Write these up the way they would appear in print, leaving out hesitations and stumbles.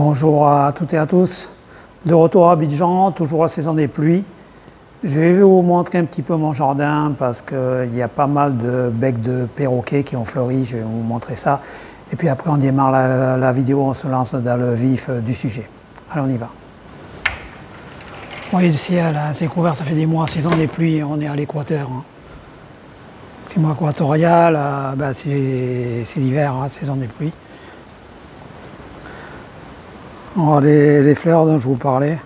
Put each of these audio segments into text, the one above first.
Bonjour à toutes et à tous, de retour à Abidjan, toujours la saison des pluies. Je vais vous montrer un petit peu mon jardin parce qu'il y a pas mal de becs de perroquets qui ont fleuri, je vais vous montrer ça. Et puis après on démarre la vidéo, on se lance dans le vif du sujet. Allez, on y va. Vous voyez le ciel, hein, c'est couvert, ça fait des mois, saison des pluies, on est à l'équateur. Hein. Climat équatorial, c'est l'hiver, hein, saison des pluies. Alors, les fleurs dont je vous parlais,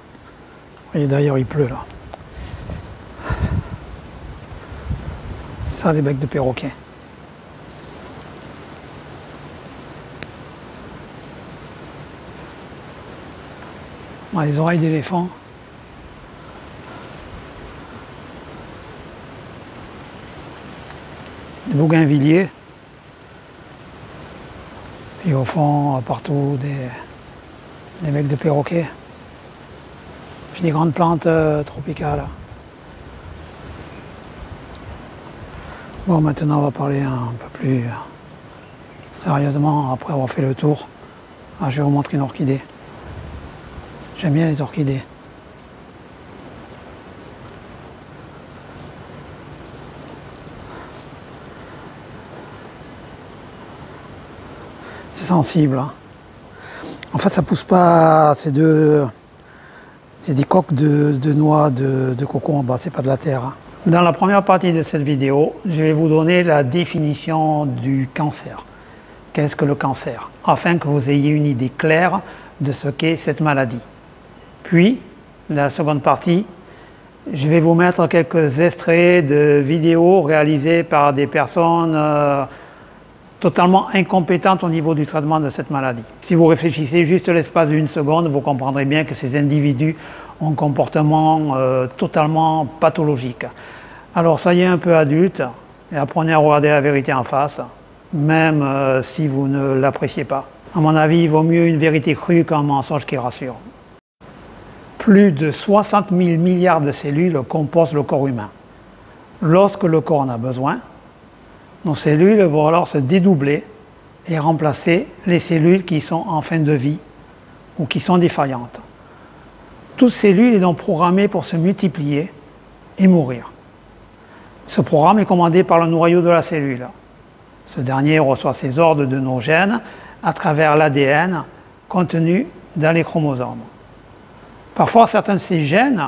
et d'ailleurs il pleut là. Ça, les becs de perroquet. Les oreilles d'éléphant. Des bougainvilliers. Puis au fond, partout, des becs de perroquet. Puis des grandes plantes tropicales. Bon, maintenant on va parler un peu plus sérieusement, après avoir fait le tour. Je vais vous montrer une orchidée. J'aime bien les orchidées. C'est sensible. Hein. En fait, ça pousse pas. C'est des coques de noix de coco en bas, c'est pas de la terre. Hein. Dans la première partie de cette vidéo, je vais vous donner la définition du cancer. Qu'est-ce que le cancer? Afin que vous ayez une idée claire de ce qu'est cette maladie. Puis, dans la seconde partie, je vais vous mettre quelques extraits de vidéos réalisées par des personnes totalement incompétentes au niveau du traitement de cette maladie. Si vous réfléchissez juste l'espace d'une seconde, vous comprendrez bien que ces individus ont un comportement totalement pathologique. Alors soyez un peu adulte et apprenez à regarder la vérité en face, même si vous ne l'appréciez pas. À mon avis, il vaut mieux une vérité crue qu'un mensonge qui rassure. Plus de 60 000 milliards de cellules composent le corps humain. Lorsque le corps en a besoin, nos cellules vont alors se dédoubler et remplacer les cellules qui sont en fin de vie ou qui sont défaillantes. Toute cellule est donc programmée pour se multiplier et mourir. Ce programme est commandé par le noyau de la cellule. Ce dernier reçoit ses ordres de nos gènes à travers l'ADN contenu dans les chromosomes. Parfois, certains de ces gènes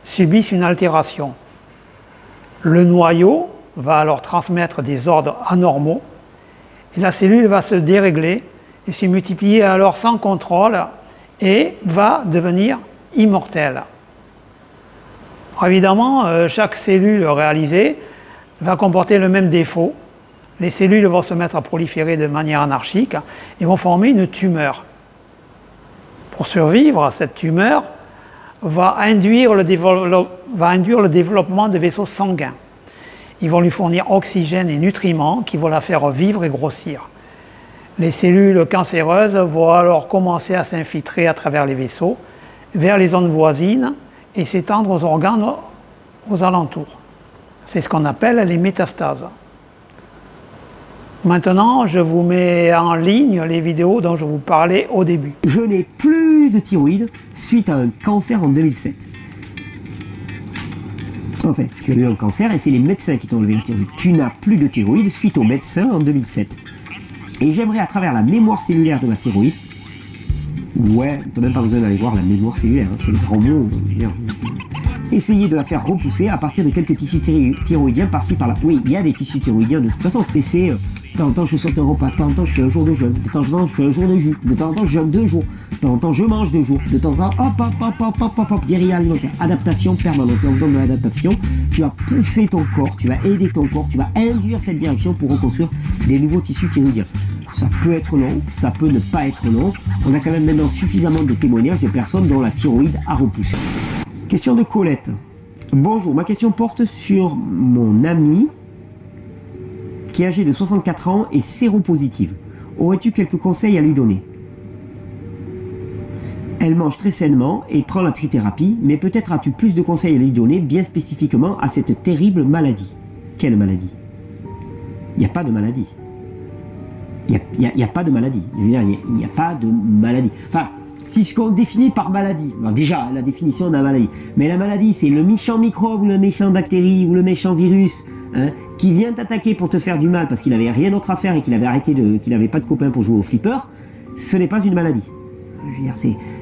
subissent une altération. Le noyau va alors transmettre des ordres anormaux et la cellule va se dérégler et se multiplier alors sans contrôle et va devenir immortelle. Alors évidemment, chaque cellule réalisée va comporter le même défaut. Les cellules vont se mettre à proliférer de manière anarchique et vont former une tumeur. Pour survivre, cette tumeur va induire le développement de vaisseaux sanguins. Ils vont lui fournir oxygène et nutriments qui vont la faire vivre et grossir. Les cellules cancéreuses vont alors commencer à s'infiltrer à travers les vaisseaux vers les zones voisines et s'étendre aux organes aux alentours. C'est ce qu'on appelle les métastases. Maintenant, je vous mets en ligne les vidéos dont je vous parlais au début. Je n'ai plus de thyroïde suite à un cancer en 2007. En fait, tu as eu un cancer et c'est les médecins qui t'ont enlevé la thyroïde. Tu n'as plus de thyroïde suite aux médecins en 2007. Et j'aimerais, à travers la mémoire cellulaire de ma thyroïde, ouais, tu n'as même pas besoin d'aller voir la mémoire cellulaire, hein, c'est le grand mot. Essayer de la faire repousser à partir de quelques tissus thyroïdiens par-ci par-là. Oui, il y a des tissus thyroïdiens de toute façon. Et c'est, de temps en temps je saute un repas, de temps en temps je fais un jour de jeûne, de temps en temps je fais un jour de jus, de temps en temps je jeûne 2 jours, de temps en temps je mange 2 jours, de temps en temps hop, guérilla alimentaire, adaptation permanente. Et en faisant de l'adaptation, tu vas pousser ton corps, tu vas aider ton corps, tu vas induire cette direction pour reconstruire des nouveaux tissus thyroïdiens. Ça peut être long, ça peut ne pas être long. On a quand même maintenant suffisamment de témoignages de personnes dont la thyroïde a repoussé. Question de Colette. Bonjour, ma question porte sur mon amie qui est âgée de 64 ans et séropositive. Aurais-tu quelques conseils à lui donner? Elle mange très sainement et prend la trithérapie, mais peut-être as-tu plus de conseils à lui donner bien spécifiquement à cette terrible maladie. Quelle maladie? Il n'y a pas de maladie. Il Il n'y a pas de maladie. Je veux dire, il n'y a pas de maladie. Enfin, si ce qu'on définit par maladie, alors déjà, la définition de la maladie, mais la maladie, c'est le méchant microbe, ou la méchante bactérie, ou le méchant virus, hein, qui vient t'attaquer pour te faire du mal parce qu'il avait rien d'autre à faire et qu'il avait qu'il avait pas de copains pour jouer au flipper, ce n'est pas une maladie. Je veux dire,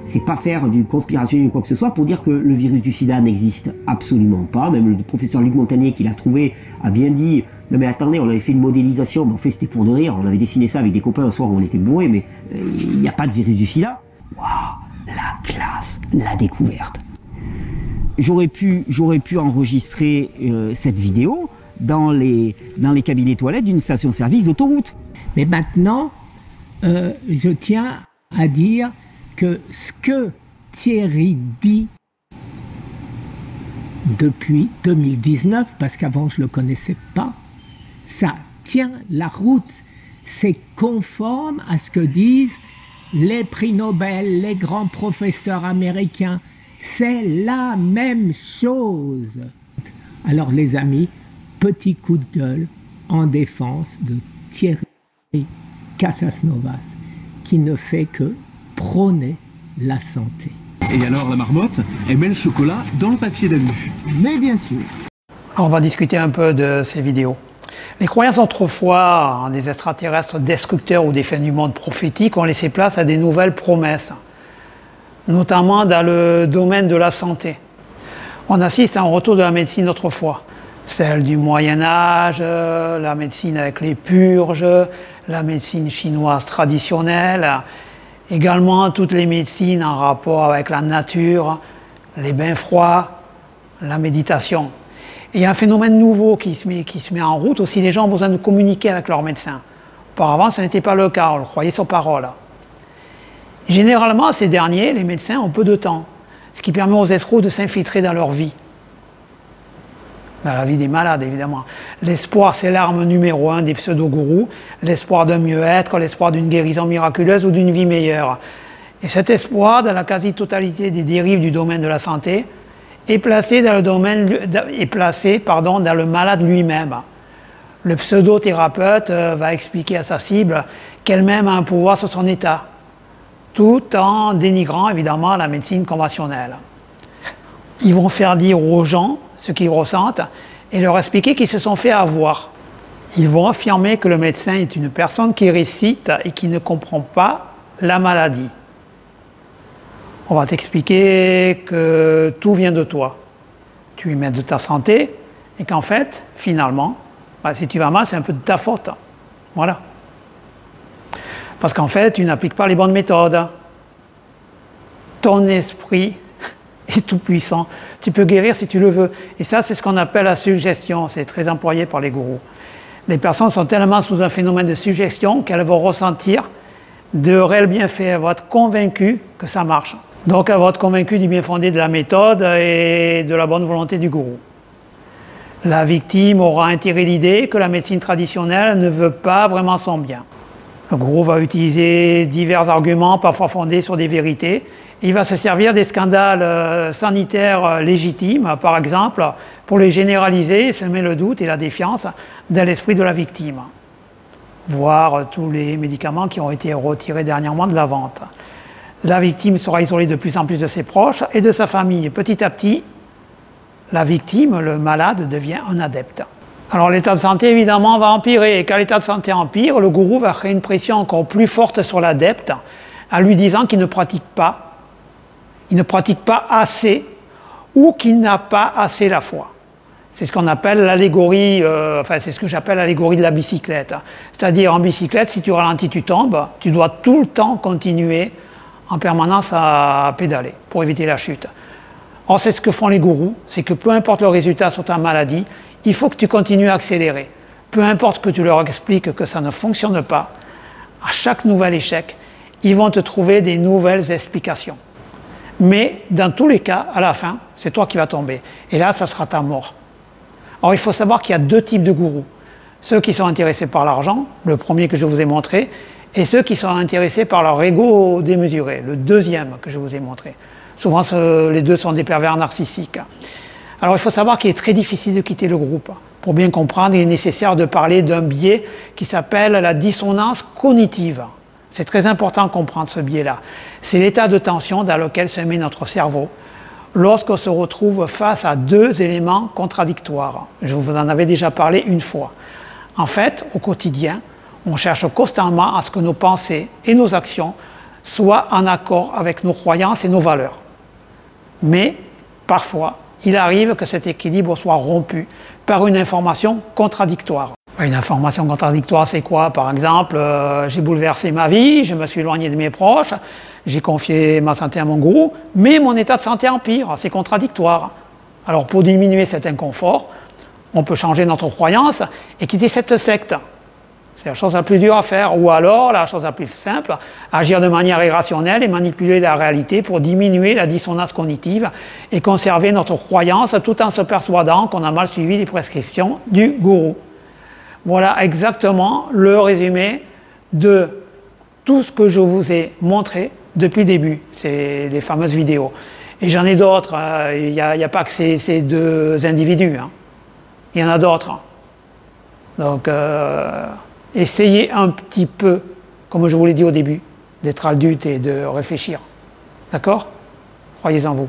c'est pas faire du conspirationnisme ou quoi que ce soit pour dire que le virus du sida n'existe absolument pas. Même le professeur Luc Montagnier qui l'a trouvé a bien dit, non mais attendez, on avait fait une modélisation, mais en fait c'était pour de rire, on avait dessiné ça avec des copains un soir où on était bourrés, mais il n'y a pas de virus du sida. Waouh, la classe, la découverte. J'aurais pu enregistrer cette vidéo dans les cabinets toilettes d'une station-service d'autoroute. Mais maintenant, je tiens à dire que ce que Thierry dit depuis 2019, parce qu'avant je ne le connaissais pas, ça tient la route. C'est conforme à ce que disent les prix Nobel, les grands professeurs américains. C'est la même chose. Alors les amis, petit coup de gueule en défense de Thierry Casasnovas, qui ne fait que prôner la santé. Et alors la marmotte, elle met le chocolat dans le papier d'alu. Mais bien sûr. On va discuter un peu de ces vidéos. Les croyances autrefois en des extraterrestres destructeurs ou des fins du monde prophétiques ont laissé place à des nouvelles promesses, notamment dans le domaine de la santé. On assiste à un retour de la médecine d'autrefois, celle du Moyen-Âge, la médecine avec les purges, la médecine chinoise traditionnelle, également toutes les médecines en rapport avec la nature, les bains froids, la méditation. Et il y a un phénomène nouveau qui se met en route aussi, les gens ont besoin de communiquer avec leur médecin. Auparavant, ce n'était pas le cas, on le croyait sur parole. Généralement, ces derniers, les médecins, ont peu de temps, ce qui permet aux escrocs de s'infiltrer dans leur vie. Dans la vie des malades, évidemment. L'espoir, c'est l'arme numéro 1 des pseudo-gourous, l'espoir d'un mieux-être, l'espoir d'une guérison miraculeuse ou d'une vie meilleure. Et cet espoir, dans la quasi-totalité des dérives du domaine de la santé, est placé dans le malade lui-même. Le pseudo-thérapeute va expliquer à sa cible qu'elle-même a un pouvoir sur son état, tout en dénigrant évidemment la médecine conventionnelle. Ils vont faire dire aux gens ce qu'ils ressentent et leur expliquer qu'ils se sont fait avoir. Ils vont affirmer que le médecin est une personne qui récite et qui ne comprend pas la maladie. On va t'expliquer que tout vient de toi. Tu y mets de ta santé et qu'en fait, finalement, si tu vas mal, c'est un peu de ta faute. Voilà. Parce qu'en fait, tu n'appliques pas les bonnes méthodes. Ton esprit est tout puissant. Tu peux guérir si tu le veux. Et ça, c'est ce qu'on appelle la suggestion. C'est très employé par les gourous. Les personnes sont tellement sous un phénomène de suggestion qu'elles vont ressentir de réels bienfaits. Elles vont être convaincues que ça marche. Donc elles vont être convaincues du bien fondé de la méthode et de la bonne volonté du gourou. La victime aura intégré l'idée que la médecine traditionnelle ne veut pas vraiment son bien. Le gourou va utiliser divers arguments, parfois fondés sur des vérités. Il va se servir des scandales sanitaires légitimes, par exemple, pour les généraliser et semer le doute et la défiance dans l'esprit de la victime. Voire tous les médicaments qui ont été retirés dernièrement de la vente. La victime sera isolée de plus en plus de ses proches et de sa famille. Et petit à petit, la victime, le malade, devient un adepte. Alors l'état de santé, évidemment, va empirer. Et quand l'état de santé empire, le gourou va créer une pression encore plus forte sur l'adepte en lui disant qu'il ne pratique pas assez ou qu'il n'a pas assez la foi. C'est ce qu'on appelle l'allégorie, c'est ce que j'appelle l'allégorie de la bicyclette. C'est-à-dire en bicyclette, si tu ralentis, tu tombes, tu dois tout le temps continuer en permanence à pédaler pour éviter la chute. Or, c'est ce que font les gourous, c'est que peu importe le résultat sur ta maladie, il faut que tu continues à accélérer. Peu importe que tu leur expliques que ça ne fonctionne pas, à chaque nouvel échec, ils vont te trouver des nouvelles explications. Mais dans tous les cas, à la fin, c'est toi qui vas tomber. Et là, ça sera ta mort. Or, il faut savoir qu'il y a deux types de gourous. Ceux qui sont intéressés par l'argent, le premier que je vous ai montré, et ceux qui sont intéressés par leur ego démesuré, le deuxième que je vous ai montré. Souvent, les deux sont des pervers narcissiques. Alors, il faut savoir qu'il est très difficile de quitter le groupe. Pour bien comprendre, il est nécessaire de parler d'un biais qui s'appelle la dissonance cognitive. C'est très important de comprendre ce biais-là. C'est l'état de tension dans lequel se met notre cerveau lorsqu'on se retrouve face à deux éléments contradictoires. Je vous en avais déjà parlé une fois. En fait, au quotidien, on cherche constamment à ce que nos pensées et nos actions soient en accord avec nos croyances et nos valeurs. Mais, parfois, il arrive que cet équilibre soit rompu par une information contradictoire. Une information contradictoire, c'est quoi? Par exemple, j'ai bouleversé ma vie, je me suis éloigné de mes proches, j'ai confié ma santé à mon gourou, mais mon état de santé empire, c'est contradictoire. Alors pour diminuer cet inconfort, on peut changer notre croyance et quitter cette secte. C'est la chose la plus dure à faire. Ou alors, la chose la plus simple, agir de manière irrationnelle et manipuler la réalité pour diminuer la dissonance cognitive et conserver notre croyance tout en se persuadant qu'on a mal suivi les prescriptions du gourou. Voilà exactement le résumé de tout ce que je vous ai montré depuis le début. C'est les fameuses vidéos. Et j'en ai d'autres. Il n'y a pas que ces deux individus. Hein. Il y en a d'autres. Donc, essayez un petit peu, comme je vous l'ai dit au début, d'être adulte et de réfléchir. D'accord? Croyez en vous.